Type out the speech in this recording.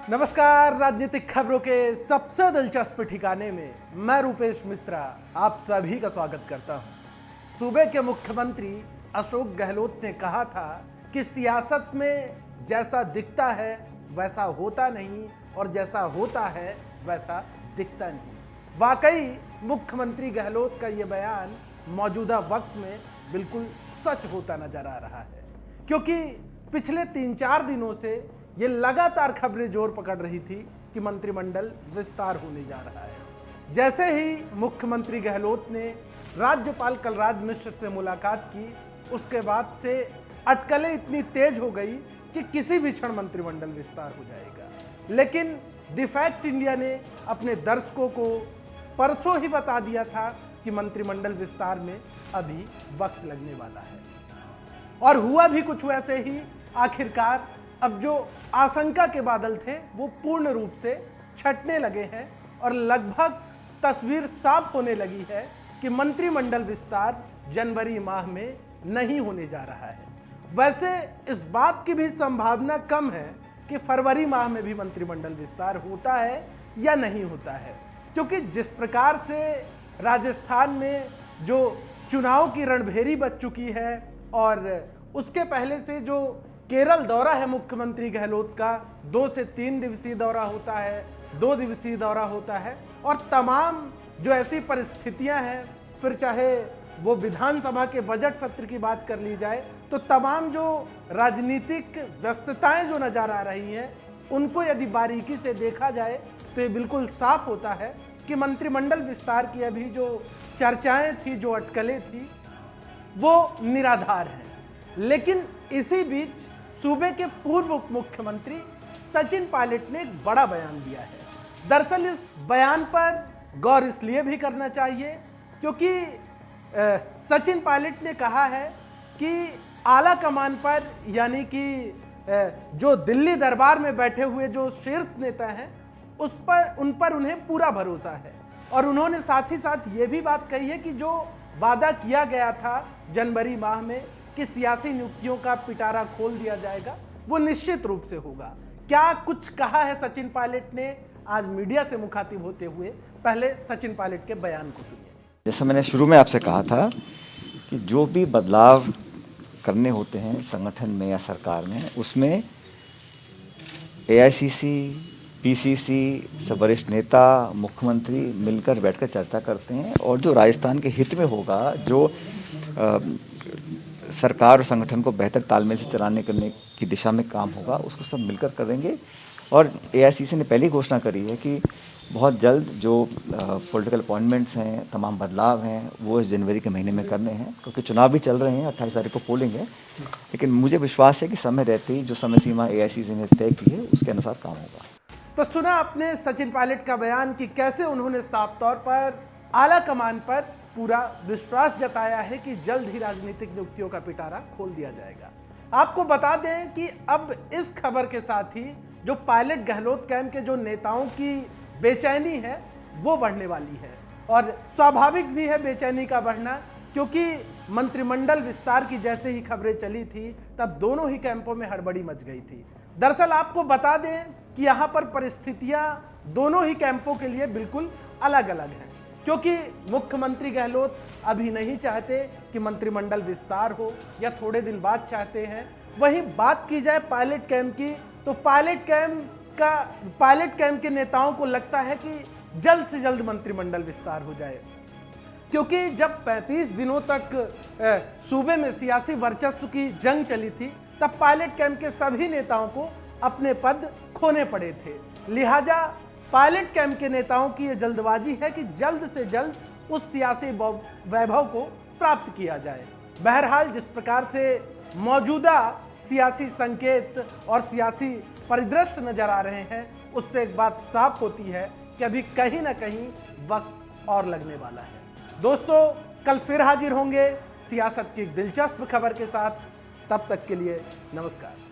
नमस्कार। राजनीतिक खबरों के सबसे दिलचस्प ठिकाने में मैं रूपेश मिश्रा आप सभी का स्वागत करता हूं। सूबे के मुख्यमंत्री अशोक गहलोत ने कहा था कि सियासत में जैसा दिखता है वैसा होता नहीं और जैसा होता है वैसा दिखता नहीं। वाकई मुख्यमंत्री गहलोत का यह बयान मौजूदा वक्त में बिल्कुल सच होता नजर आ रहा है, क्योंकि पिछले 3-4 दिनों से ये लगातार खबरें जोर पकड़ रही थी कि मंत्रिमंडल विस्तार होने जा रहा है। जैसे ही मुख्यमंत्री गहलोत ने राज्यपाल कलराज मिश्र से मुलाकात की, उसके बाद से अटकलें इतनी तेज हो गई कि किसी भी क्षण मंत्रिमंडल विस्तार हो जाएगा। लेकिन द फैक्ट इंडिया ने अपने दर्शकों को परसों ही बता दिया था कि मंत्रिमंडल विस्तार में अभी वक्त लगने वाला है, और हुआ भी कुछ वैसे ही। आखिरकार अब जो आशंका के बादल थे वो पूर्ण रूप से छटने लगे हैं और लगभग तस्वीर साफ होने लगी है कि मंत्रिमंडल विस्तार जनवरी माह में नहीं होने जा रहा है। वैसे इस बात की भी संभावना कम है कि फरवरी माह में भी मंत्रिमंडल विस्तार होता है या नहीं होता है, क्योंकि जिस प्रकार से राजस्थान में जो चुनाव की रणभेरी बच चुकी है और उसके पहले से जो केरल दौरा है मुख्यमंत्री गहलोत का, 2 से 3 दिवसीय दौरा होता है, 2 दिवसीय दौरा होता है, और तमाम जो ऐसी परिस्थितियां हैं, फिर चाहे वो विधानसभा के बजट सत्र की बात कर ली जाए, तो तमाम जो राजनीतिक व्यस्तताएं जो नजर आ रही हैं उनको यदि बारीकी से देखा जाए तो ये बिल्कुल साफ होता है कि मंत्रिमंडल विस्तार की अभी जो चर्चाएं थी, जो अटकलें थी, वो निराधार हैं। लेकिन इसी बीच सूबे के पूर्व उप मुख्यमंत्री सचिन पायलट ने एक बड़ा बयान दिया है। दरअसल इस बयान पर गौर इसलिए भी करना चाहिए क्योंकि सचिन पायलट ने कहा है कि आला कमान पर, यानी कि जो दिल्ली दरबार में बैठे हुए जो शीर्ष नेता हैं उन पर उन्हें पूरा भरोसा है, और उन्होंने साथ ही साथ ये भी बात कही है कि जो वादा किया गया था जनवरी माह में कि सियासी नियुक्तियों का पिटारा खोल दिया जाएगा, वो निश्चित रूप से होगा। क्या कुछ कहा है सचिन पायलट ने आज मीडिया से मुखातिब होते हुए? पहले सचिन पायलट के बयान को सुनिए। जैसा मैंने शुरू में आपसे कहा था कि जो भी बदलाव करने होते हैं संगठन में या सरकार में, उसमें एआईसीसी, पीसीसी, सब वरिष्ठ नेता, मुख्यमंत्री मिलकर बैठकर चर्चा करते हैं, और जो राजस्थान के हित में होगा, जो सरकार और संगठन को बेहतर तालमेल से चलाने करने की दिशा में काम होगा, उसको सब मिलकर करेंगे। और एआईसीसी ने पहले घोषणा करी है कि बहुत जल्द जो पॉलिटिकल अपॉइंटमेंट्स हैं, तमाम बदलाव हैं, वो इस जनवरी के महीने में करने हैं, क्योंकि चुनाव भी चल रहे हैं, 28 तारीख को पोलिंग है। लेकिन मुझे विश्वास है कि समय रहते ही जो समय सीमा एआईसीसी ने तय की है उसके अनुसार काम होगा। तो सुना आपने सचिन पायलट का बयान कि कैसे उन्होंने साफ तौर पर आला कमान पर पूरा विश्वास जताया है कि जल्द ही राजनीतिक नियुक्तियों का पिटारा खोल दिया जाएगा। आपको बता दें कि अब इस खबर के साथ ही जो पायलट गहलोत कैंप के जो नेताओं की बेचैनी है वो बढ़ने वाली है, और स्वाभाविक भी है बेचैनी का बढ़ना, क्योंकि मंत्रिमंडल विस्तार की जैसे ही खबरें चली थी तब दोनों ही कैंपों में हड़बड़ी मच गई थी। दरअसल आपको बता दें कि यहाँ पर परिस्थितियाँ दोनों ही कैंपों के लिए बिल्कुल अलग अलग हैं, क्योंकि मुख्यमंत्री गहलोत अभी नहीं चाहते कि मंत्रिमंडल विस्तार हो, या थोड़े दिन बाद चाहते हैं। वहीं बात की जाए पायलट कैंप की, तो पायलट कैंप के नेताओं को लगता है कि जल्द से जल्द मंत्रिमंडल विस्तार हो जाए, क्योंकि जब 35 दिनों तक सूबे में सियासी वर्चस्व की जंग चली थी तब पायलट कैंप के सभी नेताओं को अपने पद खोने पड़े थे। लिहाजा पायलट कैंप के नेताओं की यह जल्दबाजी है कि जल्द से जल्द उस सियासी वैभव को प्राप्त किया जाए। बहरहाल जिस प्रकार से मौजूदा सियासी संकेत और सियासी परिदृश्य नजर आ रहे हैं, उससे एक बात साफ होती है कि अभी कहीं ना कहीं वक्त और लगने वाला है। दोस्तों, कल फिर हाजिर होंगे सियासत की एक दिलचस्प खबर के साथ। तब तक के लिए नमस्कार।